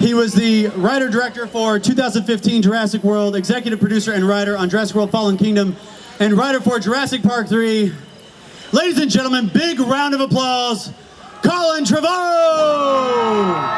He was the writer-director for 2015 Jurassic World, executive producer and writer on Jurassic World Fallen Kingdom, and writer for Jurassic Park 3. Ladies and gentlemen, big round of applause, Colin Trevorrow!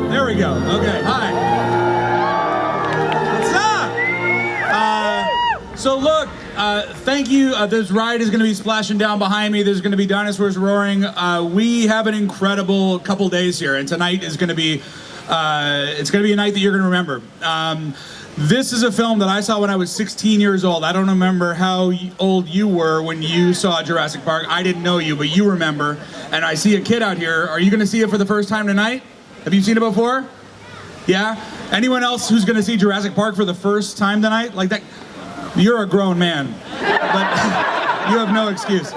There we go. Okay, hi. What's up? So look, thank you. This ride is going to be splashing down behind me. There's going to be dinosaurs roaring. We have an incredible couple days here, and tonight is going to be, it's going to be a night that you're going to remember. This is a film that I saw when I was 16 years old. I don't remember how old you were when you saw Jurassic Park. I didn't know you, but you remember. And I see a kid out here. Are you going to see it for the first time tonight? Have you seen it before? Yeah? Anyone else who's gonna see Jurassic Park for the first time tonight? Like that, you're a grown man, but you have no excuse.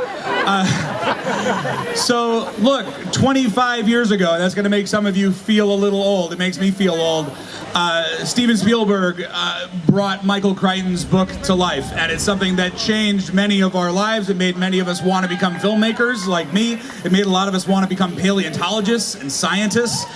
So look, 25 years ago, that's gonna make some of you feel a little old. It makes me feel old. Steven Spielberg brought Michael Crichton's book to life, and it's something that changed many of our lives. It made many of us want to become filmmakers like me. It made a lot of us want to become paleontologists and scientists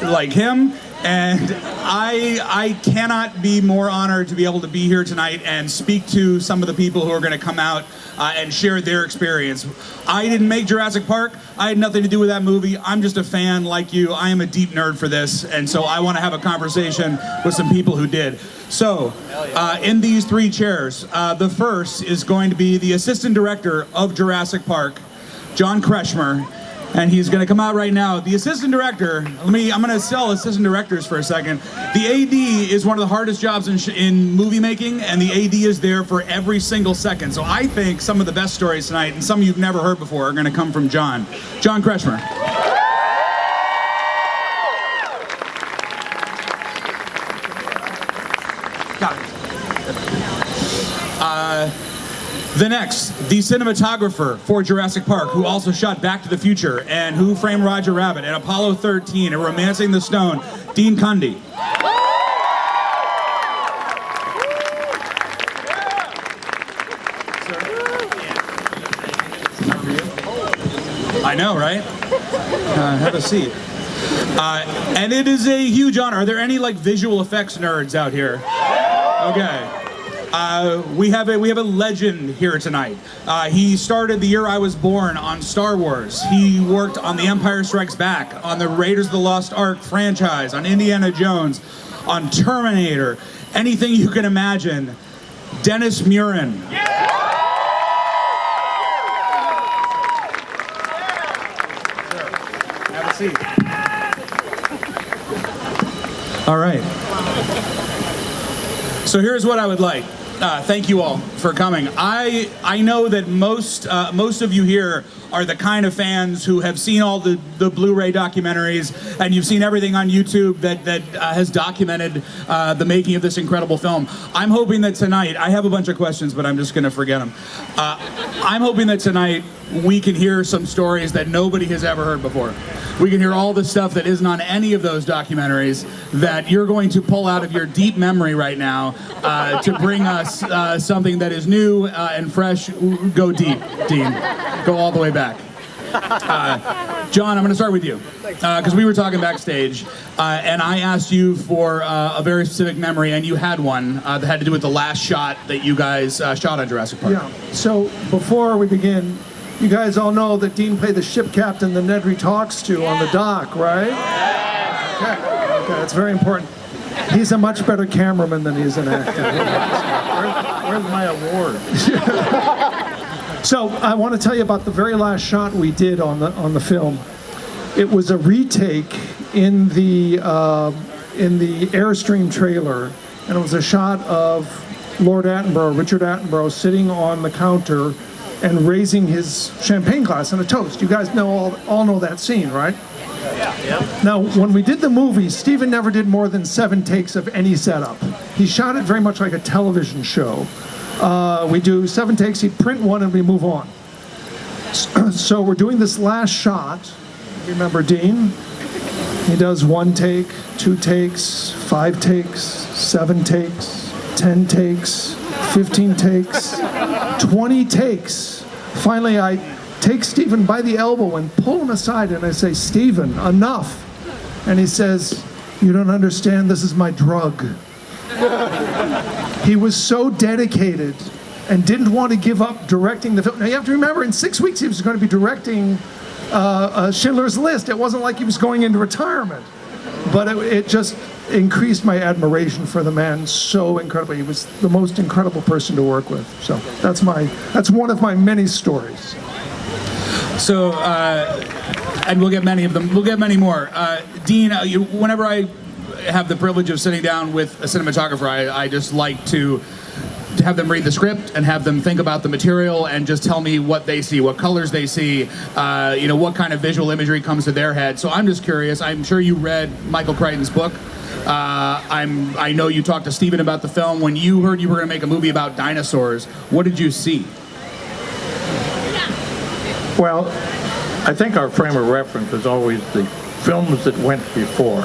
like him. And I cannot be more honored to be able to be here tonight and speak to some of the people who are going to come out and share their experience. I didn't make Jurassic Park. I had nothing to do with that movie. I'm just a fan like you. I am a deep nerd for this, and so I want to have a conversation with some people who did. So, in these three chairs, the first is going to be the assistant director of Jurassic Park, John Kretchmer. And he's going to come out right now. The assistant director, I'm going to sell assistant directors for a second. The AD is one of the hardest jobs in movie making, and the AD is there for every single second. So I think some of the best stories tonight, and some you've never heard before, are going to come from John. John Kretchmer. Got it. The next, the cinematographer for Jurassic Park, who also shot Back to the Future and Who Framed Roger Rabbit and Apollo 13 and Romancing the Stone, Dean Cundey. I know, right? Have a seat. And it is a huge honor. Are there any like visual effects nerds out here? Okay. We have a legend here tonight. He started the year I was born on Star Wars. He worked on The Empire Strikes Back, on the Raiders of the Lost Ark franchise, on Indiana Jones, on Terminator, anything you can imagine. Dennis Muren. Have a seat. All right. So here's what I would like. Thank you all for coming. I know that most of you here are the kind of fans who have seen all the Blu-ray documentaries, and you've seen everything on YouTube that has documented the making of this incredible film. I'm hoping that tonight, I have a bunch of questions, but I'm just going to forget them. I'm hoping that tonight we can hear some stories that nobody has ever heard before. We can hear all the stuff that isn't on any of those documentaries that you're going to pull out of your deep memory right now to bring us something that is new and fresh. Go deep, Dean. Go all the way back. John, I'm going to start with you because we were talking backstage and I asked you for a very specific memory, and you had one that had to do with the last shot that you guys shot on Jurassic Park. Yeah, so before we begin, you guys all know that Dean played the ship captain that Nedry talks to on the dock, right? Okay, that's very important. He's a much better cameraman than he's an actor. Where's my award? So I want to tell you about the very last shot we did on the film. It was a retake in the Airstream trailer, and it was a shot of Richard Attenborough, sitting on the counter and raising his champagne glass in a toast. You guys all know that scene, right? Yeah. Now, when we did the movie, Steven never did more than 7 takes of any setup. He shot it very much like a television show. We do 7 takes, he'd print one, and we move on. So we're doing this last shot. Remember Dean? He does 1 take, 2 takes, 5 takes, 7 takes, 10 takes, 15 takes, 20 takes. Finally, I take Stephen by the elbow and pull him aside, and I say, "Stephen, enough." And he says, "You don't understand, this is my drug." He was so dedicated and didn't want to give up directing the film. Now you have to remember, in 6 weeks he was going to be directing Schindler's List. It wasn't like he was going into retirement. But it just increased my admiration for the man so incredibly. He was the most incredible person to work with. So that's one of my many stories. So, and we'll get many of them. We'll get many more. Dean, whenever I have the privilege of sitting down with a cinematographer, I just like to have them read the script and have them think about the material and just tell me what they see, what colors they see, what kind of visual imagery comes to their head. So I'm just curious. I'm sure you read Michael Crichton's book. I know you talked to Stephen about the film. When you heard you were going to make a movie about dinosaurs, what did you see? Well, I think our frame of reference is always the films that went before.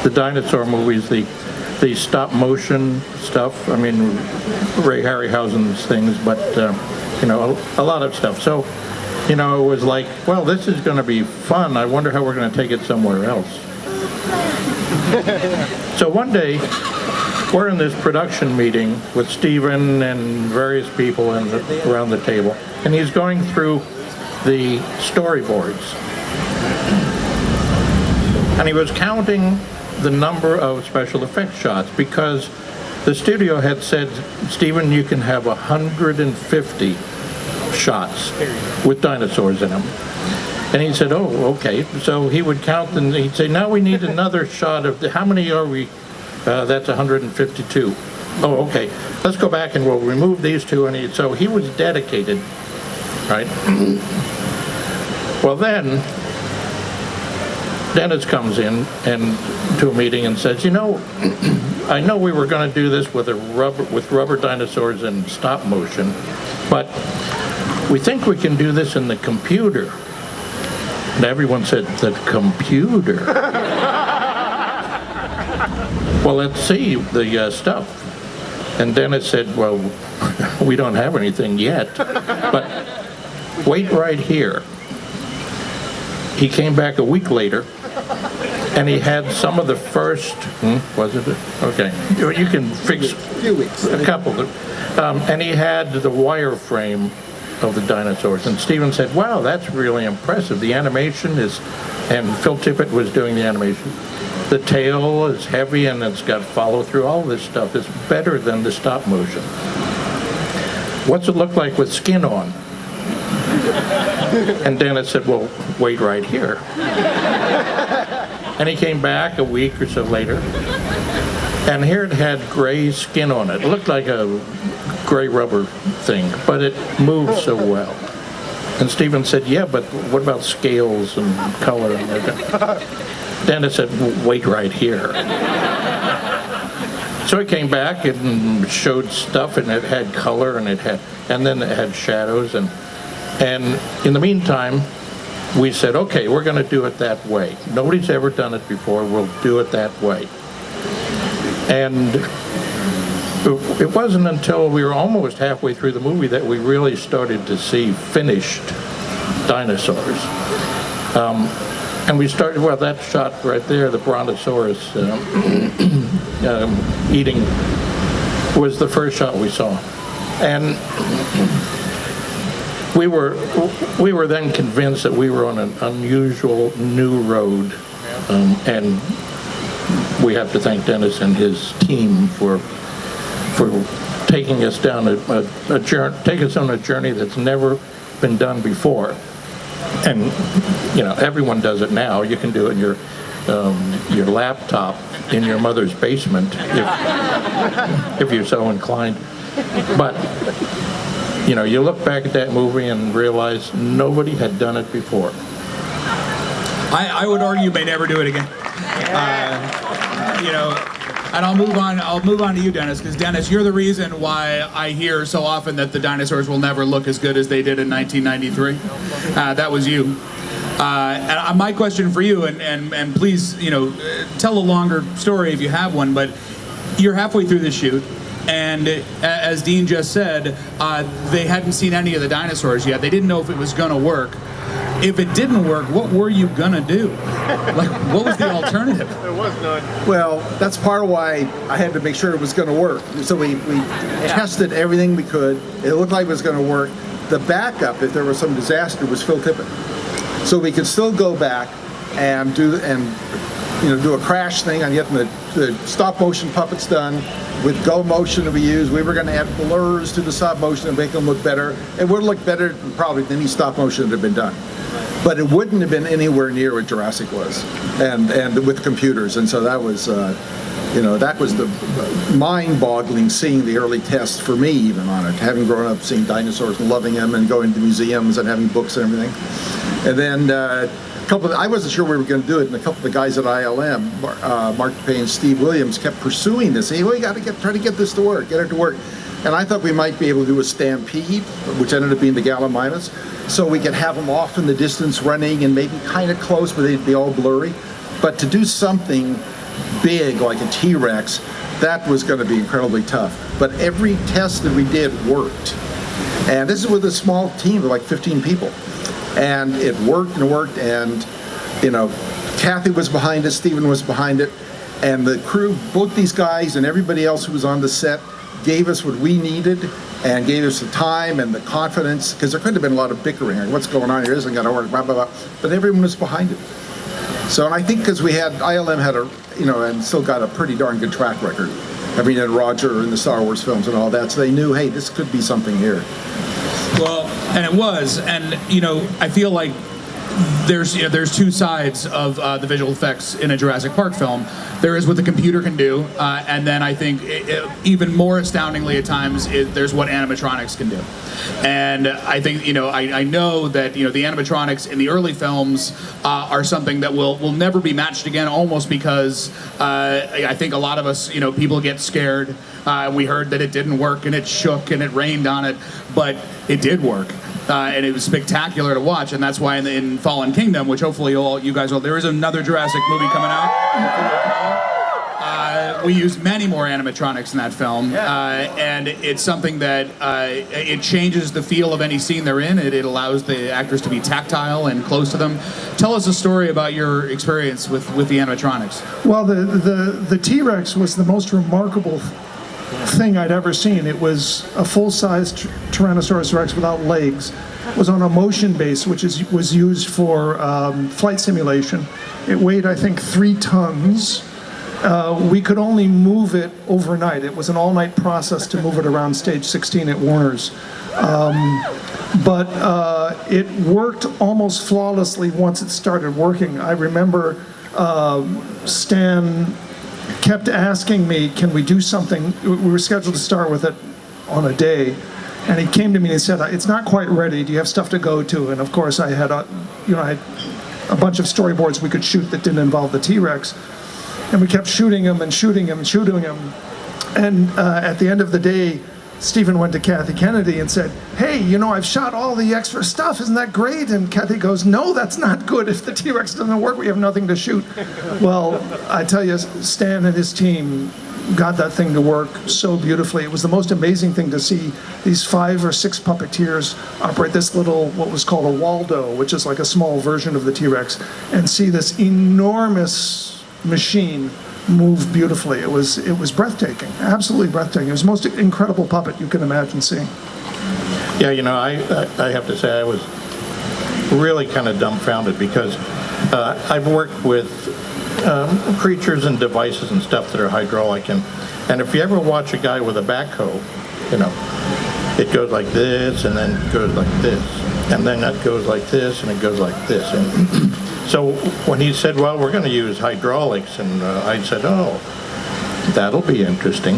The dinosaur movies, the stop motion stuff. I mean, Ray Harryhausen's things, but a lot of stuff. So, it was like, well, this is going to be fun. I wonder how we're going to take it somewhere else. So one day, we're in this production meeting with Stephen and various people around the table, and he's going through the storyboards. And he was counting the number of special effects shots because the studio had said, "Stephen, you can have 150 shots with dinosaurs in them." And he said, "Oh, okay." So he would count and he'd say, "Now we need another shot of how many are we? That's 152. Oh, okay. Let's go back and we'll remove these two." And so he was dedicated, right? Well, then Dennis comes in and to a meeting and says, "I know we were going to do this with rubber dinosaurs and stop motion, but we think we can do this in the computer." And everyone said, "The computer?" "Well, let's see the stuff." And Dennis said, "Well, we don't have anything yet, but wait right here." He came back a week later, and he had some of the first, was it? Okay, you can fix a couple. And he had the wireframe of the dinosaurs. And Stephen said, "Wow, that's really impressive. The animation is," and Phil Tippett was doing the animation. "The tail is heavy and it's got follow through. All this stuff is better than the stop motion. What's it look like with skin on?" And Dennis said, "Well, wait right here." And he came back a week or so later, and here it had gray skin on it. It looked like a gray rubber thing, but it moved so well. And Stephen said, "Yeah, but what about scales and color?" Dennis said, "Wait right here." So he came back and showed stuff, and it had color, and then it had shadows, and in the meantime, we said, "Okay, we're going to do it that way. Nobody's ever done it before. We'll do it that way." And it wasn't until we were almost halfway through the movie that we really started to see finished dinosaurs. And we started, well, that shot right there, the Brontosaurus eating, was the first shot we saw. And we were then convinced that we were on an unusual new road, and we have to thank Dennis and his team for taking us down a journey, taking us on a journey that's never been done before. And everyone does it now. You can do it in your laptop in your mother's basement if you're so inclined. But you look back at that movie and realize nobody had done it before. I would argue you may never do it again. And I'll move on to you, Dennis, because Dennis, you're the reason why I hear so often that the dinosaurs will never look as good as they did in 1993. That was you. My question for you, and please, tell a longer story if you have one, but you're halfway through the shoot, and as Dean just said, they hadn't seen any of the dinosaurs yet. They didn't know if it was going to work. If it didn't work, what were you going to do? Like, what was the alternative? There was none. Well, that's part of why I had to make sure it was going to work. So we tested everything we could. It looked like it was going to work. The backup, if there was some disaster, was Phil Tippett. So we could still go back and do a crash thing on getting the stop motion puppets done with go motion that we used. We were going to add blurs to the stop motion and make them look better. It would look better probably than any stop motion that had been done. But it wouldn't have been anywhere near what Jurassic was, and with computers. And so that was, that was the mind-boggling seeing the early tests for me even on it, having grown up seeing dinosaurs and loving them and going to museums and having books and everything. And then I wasn't sure we were going to do it, and a couple of the guys at ILM, Mark DePaoli and Steve Williams, kept trying to try to get this to work, get it to work. And I thought we might be able to do a stampede, which ended up being the Gallimimus, so we could have them off in the distance running and maybe kind of close, but they'd be all blurry. But to do something big like a T-Rex, that was going to be incredibly tough. But every test that we did worked. And this is with a small team of like 15 people. And it worked and worked, and Kathy was behind it, Stephen was behind it, and the crew, both these guys and everybody else who was on the set, gave us what we needed and gave us the time and the confidence, because there could have been a lot of bickering, like what's going on here, isn't going to work, blah, blah, blah, but everyone was behind it. So, and I think because ILM had and still got a pretty darn good track record. I mean, and Roger in the Star Wars films and all that, so they knew, hey, this could be something here. Well, and it was, and I feel like there's two sides of the visual effects in a Jurassic Park film. There is what the computer can do, and then I think even more astoundingly at times, there's what animatronics can do. And I think I know that the animatronics in the early films are something that will never be matched again, almost because I think a lot of us people get scared. We heard that it didn't work and it shook and it rained on it, but it did work. And it was spectacular to watch, and that's why in Fallen Kingdom, which hopefully you guys will, there is another Jurassic movie coming out. We used many more animatronics in that film, and it's something that it changes the feel of any scene they're in. It allows the actors to be tactile and close to them. Tell us a story about your experience with the animatronics. Well, the T-Rex was the most remarkable thing I'd ever seen. It was a full-size Tyrannosaurus Rex without legs. It was on a motion base, which was used for flight simulation. It weighed, I think, 3 tons. We could only move it overnight. It was an all-night process to move it around Stage 16 at Warner's. But it worked almost flawlessly once it started working. I remember Stan kept asking me, can we do something? We were scheduled to start with it on a day, and he came to me and said, it's not quite ready. Do you have stuff to go to? And of course I had I had a bunch of storyboards we could shoot that didn't involve the T-Rex. And we kept shooting him and shooting him and shooting him. And at the end of the day, Stephen went to Kathy Kennedy and said, hey, I've shot all the extra stuff. Isn't that great? And Kathy goes, no, that's not good. If the T-Rex doesn't work, we have nothing to shoot. Well, I tell you, Stan and his team got that thing to work so beautifully. It was the most amazing thing to see these 5 or 6 puppeteers operate this little, what was called a Waldo, which is like a small version of the T-Rex, and see this enormous machine move beautifully. It was breathtaking, absolutely breathtaking. It was the most incredible puppet you can imagine seeing. Yeah, I have to say I was really kind of dumbfounded because I've worked with creatures and devices and stuff that are hydraulic, and if you ever watch a guy with a backhoe, it goes like this and then it goes like this, and then that goes like this and it goes like this. And so when he said, well, we're going to use hydraulics, and I said, oh, that'll be interesting.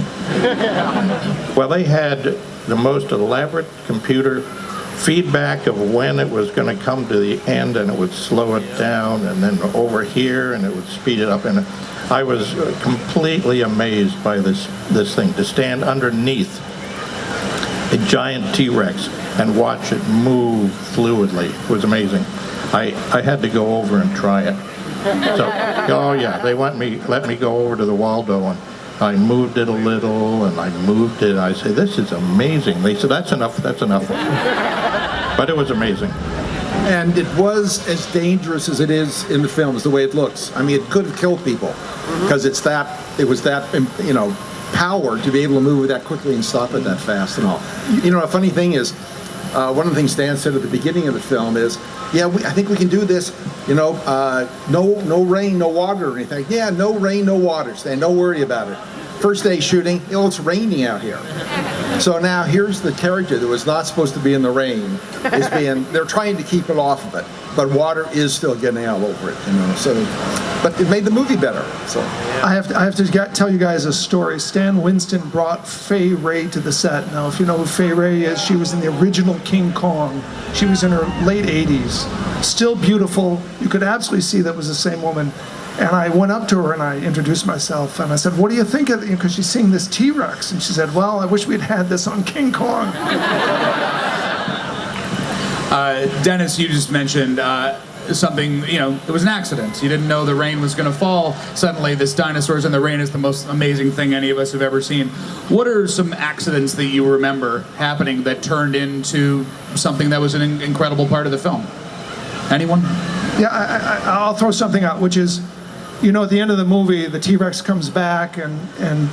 Well, they had the most elaborate computer feedback of when it was going to come to the end, and it would slow it down, and then over here, and it would speed it up. And I was completely amazed by this thing, to stand underneath a giant T-Rex and watch it move fluidly. It was amazing. I had to go over and try it. So, oh yeah, they let me go over to the Waldo, and I moved it a little, and I moved it. I said, this is amazing. They said, that's enough. But it was amazing. And it was as dangerous as it is in the films, the way it looks. I mean, it could have killed people because it was that, you know, power to be able to move that quickly and stop it that fast and all. You know, a funny thing is, one of the things Dan said at the beginning of the film is, yeah, I think we can do this, you know, no rain, no water or anything. Yeah, no rain, no water, Stan, don't worry about it. First day shooting, oh, it's raining out here. So now here's the character that was not supposed to be in the rain, they're trying to keep it off of it, but water is still getting all over it, you know, so, but it made the movie better, so. I have to tell you guys a story. Stan Winston brought Fay Wray to the set. Now, if you know who Fay Wray is, she was in the original King Kong. She was in her late 80s, still beautiful. You could absolutely see that was the same woman. And I went up to her and I introduced myself and I said, what do you think of it? Because she's seeing this T-Rex. And she said, well, I wish we'd had this on King Kong. Dennis, you just mentioned something, you know, it was an accident. You didn't know the rain was going to fall. Suddenly this dinosaurs in the rain is the most amazing thing any of us have ever seen. What are some accidents that you remember happening that turned into something that was an incredible part of the film? Anyone? Yeah, I'll throw something out, which is, you know, at the end of the movie, the T-Rex comes back and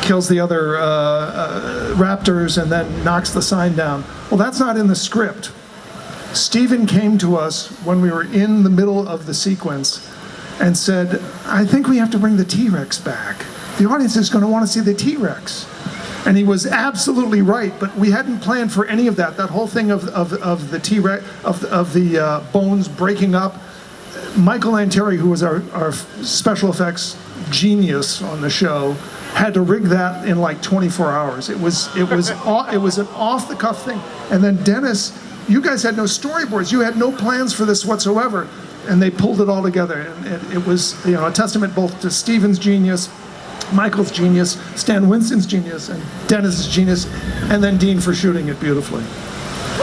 kills the other raptors and then knocks the sign down. Well, that's not in the script. Stephen came to us when we were in the middle of the sequence and said, I think we have to bring the T-Rex back. The audience is going to want to see the T-Rex. And he was absolutely right, but we hadn't planned for any of that. That whole thing of the T-Rex, of the bones breaking up. Michael Lantieri, who was our special effects genius on the show, had to rig that in like 24 hours. It was an off-the-cuff thing. And then Dennis, you guys had no storyboards. You had no plans for this whatsoever, and they pulled it all together. And it was, you know, a testament both to Stephen's genius, Michael's genius, Stan Winston's genius, and Dennis's genius, and then Dean for shooting it beautifully.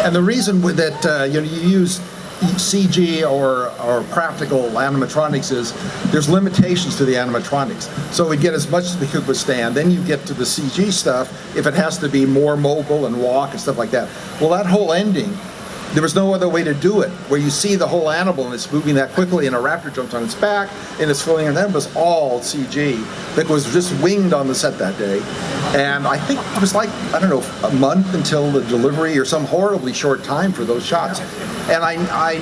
And the reason that you use CG or practical animatronics is there's limitations to the animatronics. So we get as much as we could withstand. Then you get to the CG stuff if it has to be more mobile and walk and stuff like that. Well, that whole ending, there was no other way to do it, where you see the whole animal and it's moving that quickly and a raptor jumps on its back and it's floating, and that was all CG that was just winged on the set that day. And I think it was like, I don't know, a month until the delivery or some horribly short time for those shots. And I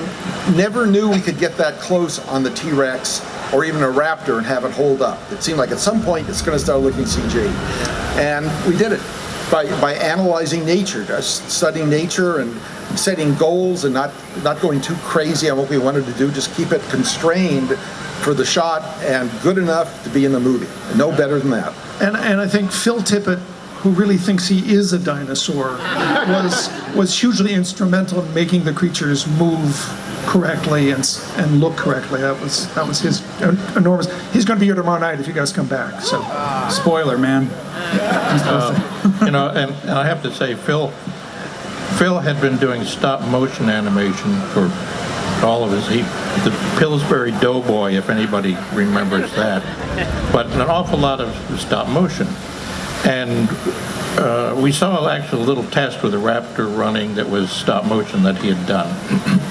never knew we could get that close on the T-Rex or even a raptor and have it hold up. It seemed like at some point it's going to start looking CG. And we did it by analyzing nature, just studying nature and setting goals and not going too crazy on what we wanted to do, just keep it constrained for the shot and good enough to be in the movie. No better than that. And I think Phil Tippett, who really thinks he is a dinosaur, was hugely instrumental in making the creatures move correctly and look correctly. That was his enormous. He's going to be here tomorrow night if you guys come back. So, spoiler, man. You know, and I have to say, Phil had been doing stop motion animation for all of his, the Pillsbury Doughboy, if anybody remembers that, but an awful lot of stop motion. And we saw actually a little test with a raptor running that was stop motion that he had done.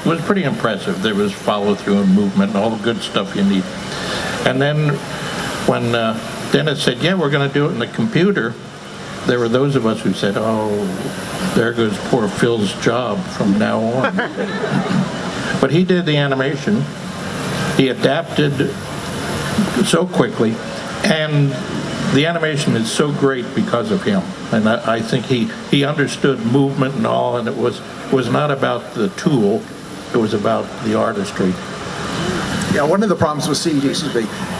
It was pretty impressive. There was follow through and movement and all the good stuff you need. And then when Dennis said, yeah, we're going to do it in the computer, there were those of us who said, oh, there goes poor Phil's job from now on. But he did the animation. He adapted so quickly, and the animation is so great because of him. And I think he understood movement and all, and it was not about the tool, it was about the artistry. Yeah, one of the problems with CG,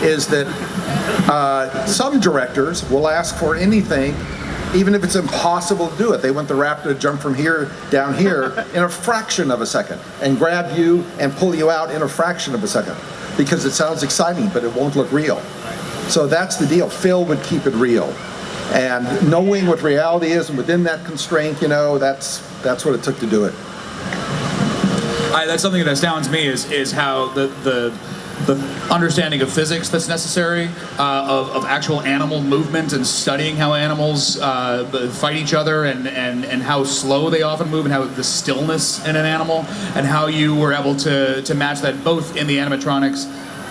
is that some directors will ask for anything, even if it's impossible to do it. They want the raptor to jump from here down here in a fraction of a second and grab you and pull you out in a fraction of a second because it sounds exciting, but it won't look real. So that's the deal. Phil would keep it real. And knowing what reality is and within that constraint, you know, that's what it took to do it. That's something that astounds me is how the understanding of physics that's necessary, of actual animal movement and studying how animals fight each other and how slow they often move and how the stillness in an animal, and how you were able to match that both in the animatronics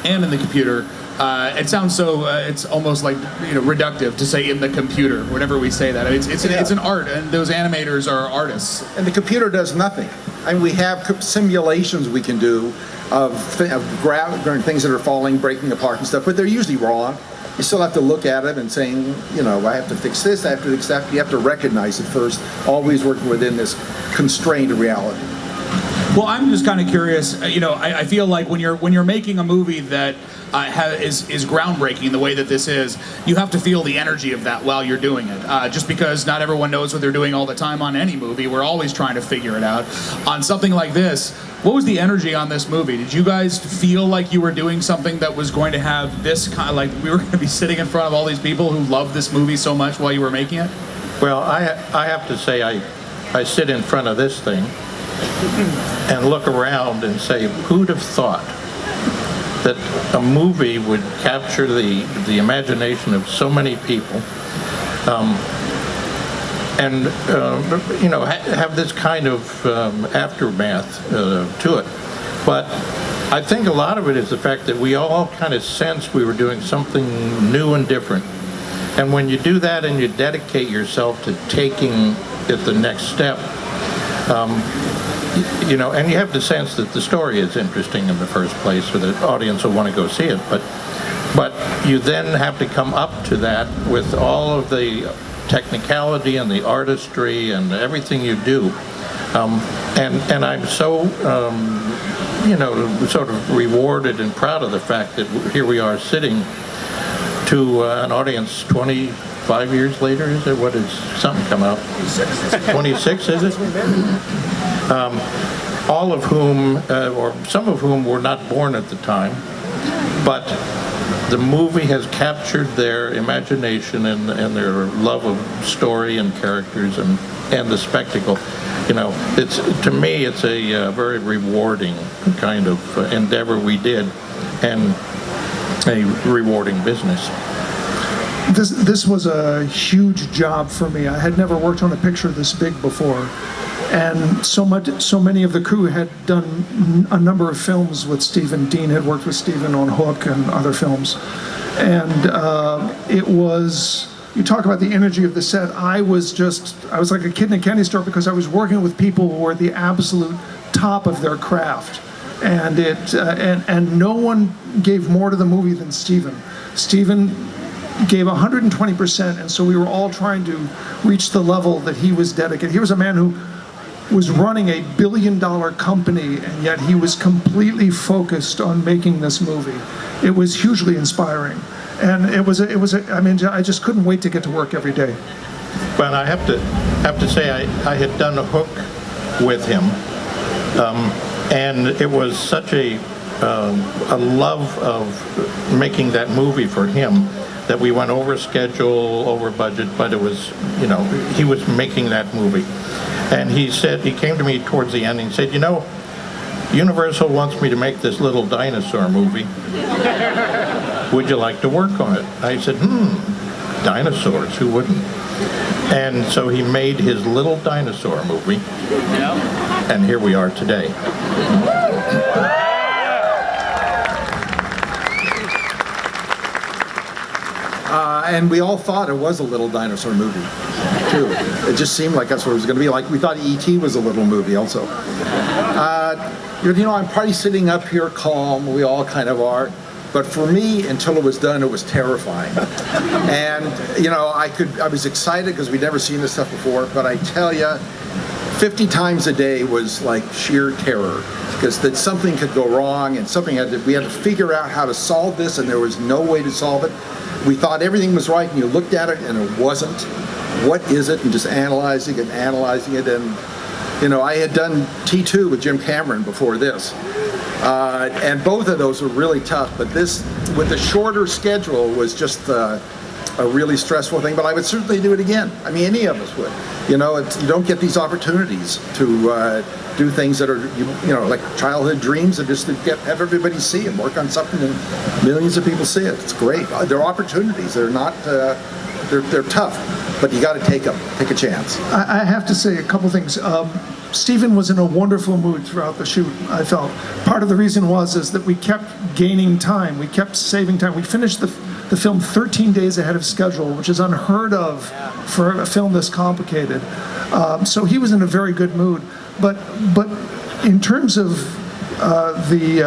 and in the computer. It sounds so, it's almost like, reductive to say in the computer, whenever we say that. It's an art, and those animators are artists. And the computer does nothing. I mean, we have simulations we can do of things that are falling, breaking apart and stuff, but they're usually wrong. You still have to look at it and saying, I have to fix this, I have to fix that. You have to recognize it first, always working within this constrained reality. Well, I'm just kind of curious. I feel like when you're making a movie that is groundbreaking the way that this is, you have to feel the energy of that while you're doing it. Just because not everyone knows what they're doing all the time on any movie, we're always trying to figure it out. On something like this, what was the energy on this movie? Did you guys feel like you were doing something that was going to have this kind of, like we were going to be sitting in front of all these people who love this movie so much while you were making it? Well, I have to say I sit in front of this thing and look around and say, who'd have thought that a movie would capture the imagination of so many people, and have this kind of aftermath to it. But I think a lot of it is the fact that we all kind of sensed we were doing something new and different. And when you do that and you dedicate yourself to taking it the next step, and you have the sense that the story is interesting in the first place, so the audience will want to go see it. But you then have to come up to that with all of the technicality and the artistry and everything you do. And I'm so, sort of rewarded and proud of the fact that here we are sitting to an audience 25 years later, is it? What is something come out? 26, is it? All of whom, or some of whom were not born at the time, but the movie has captured their imagination and their love of story and characters and the spectacle. To me, it's a very rewarding kind of endeavor we did, and a rewarding business. This was a huge job for me. I had never worked on a picture this big before. And so many of the crew had done a number of films with Stephen. Dean had worked with Stephen on Hook and other films. And it was, you talk about the energy of the set, I was like a kid in a candy store because I was working with people who were the absolute top of their craft. And and no one gave more to the movie than Stephen. Stephen gave 120%, and so we were all trying to reach the level that he was dedicated. He was a man who was running a billion-dollar company, and yet he was completely focused on making this movie. It was hugely inspiring, and I just couldn't wait to get to work every day. Well, I have to say I had done a Hook with him, and it was such a love of making that movie for him that we went over schedule, over budget, but it was, he was making that movie. And he came to me towards the end and he said, Universal wants me to make this little dinosaur movie. Would you like to work on it? I said, dinosaurs, who wouldn't? And so he made his little dinosaur movie. Yep. And here we are today. And we all thought it was a little dinosaur movie, too. It just seemed like that's what it was going to be. Like, we thought E.T. was a little movie, also. I'm probably sitting up here calm. We all kind of are. But for me, until it was done, it was terrifying. And, I was excited because we'd never seen this stuff before. But I tell you, 50 times a day was like sheer terror. Because that something could go wrong and we had to figure out how to solve this, and there was no way to solve it. We thought everything was right, and you looked at it, and it wasn't. What is it? And just analyzing it. And, I had done T2 with Jim Cameron before this. And both of those were really tough. But this, with the shorter schedule, was just a really stressful thing, but I would certainly do it again. I mean, any of us would. You know, you don't get these opportunities to do things that are, you know, like childhood dreams, and just to have everybody see and work on something and millions of people see it. It's great. They're opportunities. They're not, they're tough, but you got to take them. Take a chance. I have to say a couple things. Stephen was in a wonderful mood throughout the shoot, I felt. Part of the reason is that we kept gaining time. We kept saving time. We finished the film 13 days ahead of schedule, which is unheard of for a film this complicated. So he was in a very good mood. But in terms of the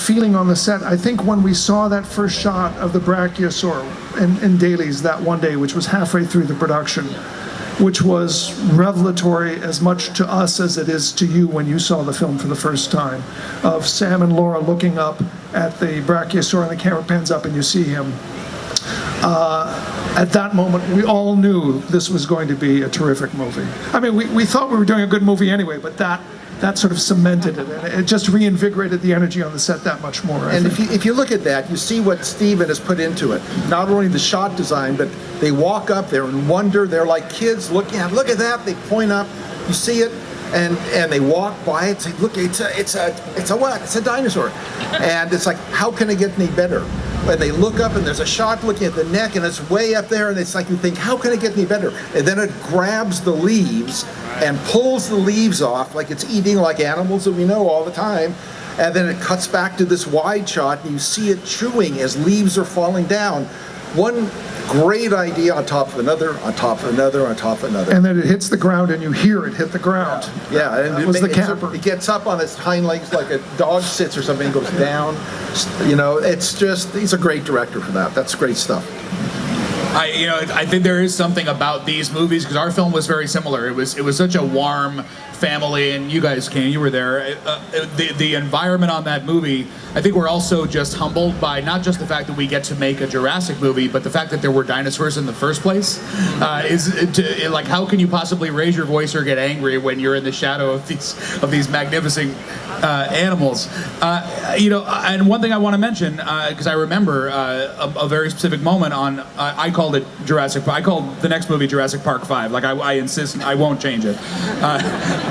feeling on the set, I think when we saw that first shot of the Brachiosaur in dailies that one day, which was halfway through the production, which was revelatory as much to us as it is to you when you saw the film for the first time, of Sam and Laura looking up at the Brachiosaur and the camera pans up and you see him. At that moment, we all knew this was going to be a terrific movie. I mean, we thought we were doing a good movie anyway, but that sort of cemented it, and it just reinvigorated the energy on the set that much more. And if you look at that, you see what Stephen has put into it. Not only the shot design, but they walk up there and wonder. They're like kids looking at, look at that. They point up, you see it, and they walk by it. Say, look, it's a what? It's a dinosaur. And it's like, how can it get any better? And they look up and there's a shot looking at the neck and it's way up there, and it's like you think, how can it get any better? And then it grabs the leaves and pulls the leaves off like it's eating like animals that we know all the time. And then it cuts back to this wide shot and you see it chewing as leaves are falling down. One great idea on top of another, on top of another, on top of another. And then it hits the ground and you hear it hit the ground. Yeah, and that was the capper. It gets up on its hind legs like a dog sits or something, and goes down. You know, it's just, he's a great director for that. That's great stuff. I think there is something about these movies, because our film was very similar. It was such a warm family, and you guys you were there. The environment on that movie, I think we're also just humbled by not just the fact that we get to make a Jurassic movie, but the fact that there were dinosaurs in the first place. Like, how can you possibly raise your voice or get angry when you're in the shadow of these magnificent animals? And one thing I want to mention, because I remember a very specific moment on, I called it Jurassic. I called the next movie Jurassic Park 5. Like, I insist, I won't change it.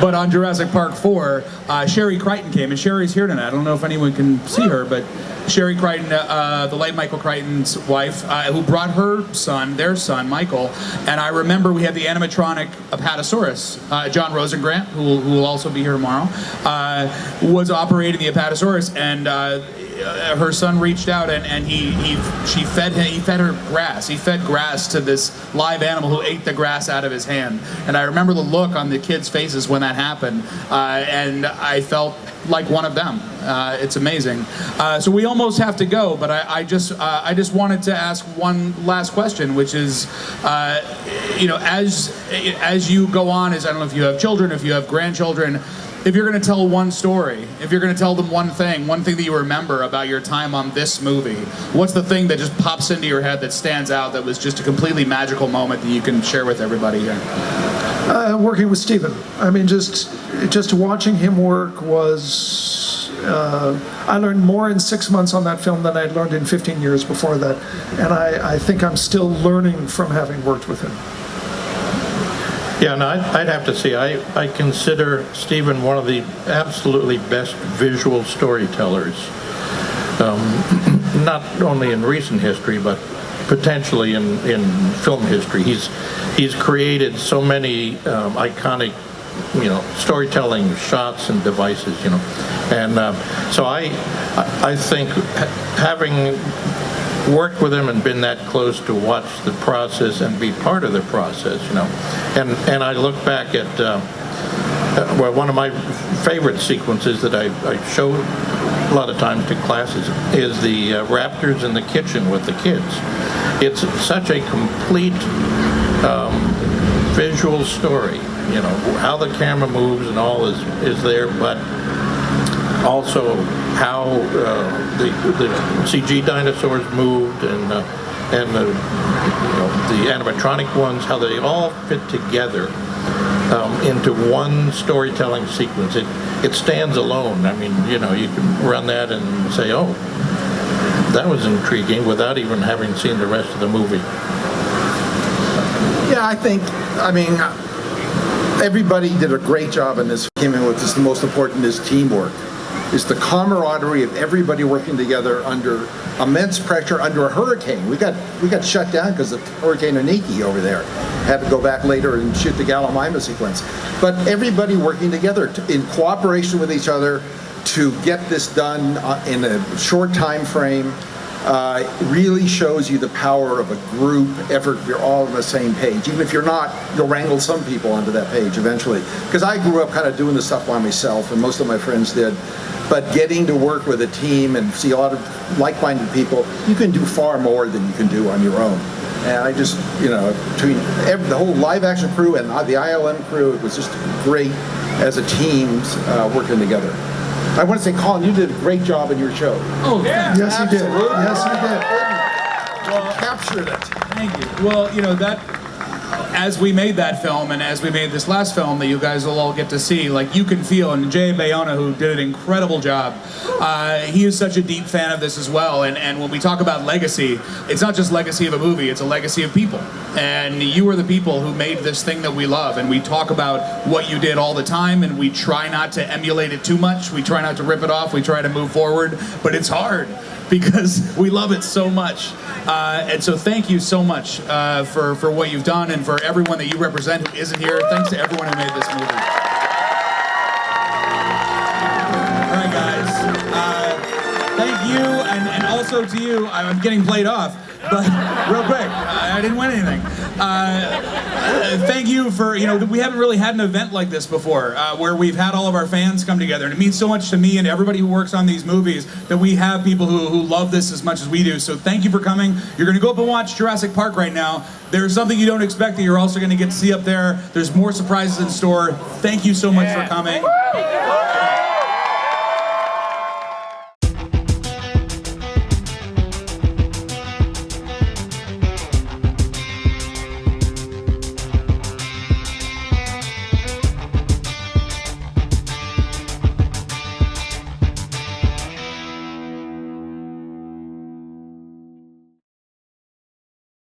But on Jurassic Park 4, Sherry Crichton came, and Sherry's here tonight. I don't know if anyone can see her, but Sherry Crichton, the late Michael Crichton's wife, who brought their son, Michael. And I remember we had the animatronic Apatosaurus, John Rosengrant, who will also be here tomorrow, was operating the Apatosaurus, and her son reached out and he fed her grass. He fed grass to this live animal who ate the grass out of his hand. And I remember the look on the kids' faces when that happened, and I felt like one of them. It's amazing. So we almost have to go, but I just wanted to ask one last question, which is, as you go on, I don't know if you have children, if you have grandchildren, if you're going to tell one story, if you're going to tell them one thing that you remember about your time on this movie, what's the thing that just pops into your head that stands out, that was just a completely magical moment that you can share with everybody here? Working with Stephen. I mean, just watching him work was, I learned more in 6 months on that film than I'd learned in 15 years before that. And I think I'm still learning from having worked with him. Yeah, and I'd have to say, I consider Stephen one of the absolutely best visual storytellers, not only in recent history, but potentially in film history. He's created so many iconic, storytelling shots and devices, and so I think having worked with him and been that close to watch the process and be part of the process, and I look back at one of my favorite sequences that I show a lot of times to classes is the raptors in the kitchen with the kids. It's such a complete visual story, how the camera moves and all is there, but also how the CG dinosaurs moved and the animatronic ones, how they all fit together into one storytelling sequence. It stands alone. I mean, you can run that and say, oh, That was intriguing without even having seen the rest of the movie. Yeah, I mean, everybody did a great job in this. Came in with this. The most important is teamwork. Is the camaraderie of everybody working together under immense pressure under a hurricane. We got shut down because of Hurricane Aniki over there. Had to go back later and shoot the Gallimima sequence. But everybody working together in cooperation with each other to get this done in a short time frame really shows you the power of a group effort. You're all on the same page. Even if you're not, you'll wrangle some people onto that page eventually. Because I grew up kind of doing this stuff by myself, and most of my friends did. But getting to work with a team and see a lot of like-minded people, you can do far more than you can do on your own. And I just, between the whole live-action crew and the ILM crew, it was just great as a team working together. I want to say, Colin, you did a great job in your show. Oh, yeah. Yes, you did. Absolutely. Yes, you did. Well, captured it. Thank you. Well, that as we made that film and as we made this last film that you guys will all get to see, like, you can feel, and Jay Bayona, who did an incredible job, he is such a deep fan of this as well. And when we talk about legacy, it's not just legacy of a movie, it's a legacy of people. And you are the people who made this thing that we love. And we talk about what you did all the time, and we try not to emulate it too much. We try not to rip it off. We try to move forward. But it's hard because we love it so much. And so thank you so much for what you've done, and for everyone that you represent who isn't here. Thanks to everyone who made this movie. All right, guys. Thank you, and also to you. I'm getting played off, but real quick, I didn't win anything. Thank you for, we haven't really had an event like this before, where we've had all of our fans come together, and it means so much to me and everybody who works on these movies that we have people who love this as much as we do. So thank you for coming. You're going to go up and watch Jurassic Park right now. There's something you don't expect that you're also going to get to see up there. There's more surprises in store. Thank you so much for coming.